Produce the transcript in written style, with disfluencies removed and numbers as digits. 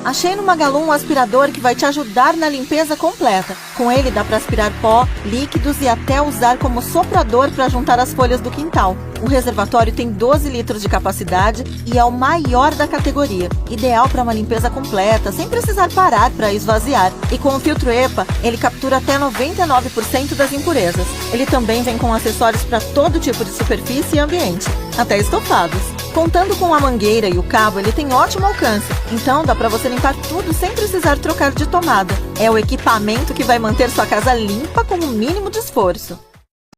Achei no Magalu um aspirador que vai te ajudar na limpeza completa. Com ele dá para aspirar pó, líquidos e até usar como soprador para juntar as folhas do quintal. O reservatório tem 12 litros de capacidade e é o maior da categoria. Ideal para uma limpeza completa, sem precisar parar para esvaziar. E com o filtro EPA, ele captura até 99% das impurezas. Ele também vem com acessórios para todo tipo de superfície e ambiente, até estofados. Contando com a mangueira e o cabo, ele tem ótimo alcance, então dá para você limpar tudo sem precisar trocar de tomada. É o equipamento que vai manter sua casa limpa com o mínimo de esforço.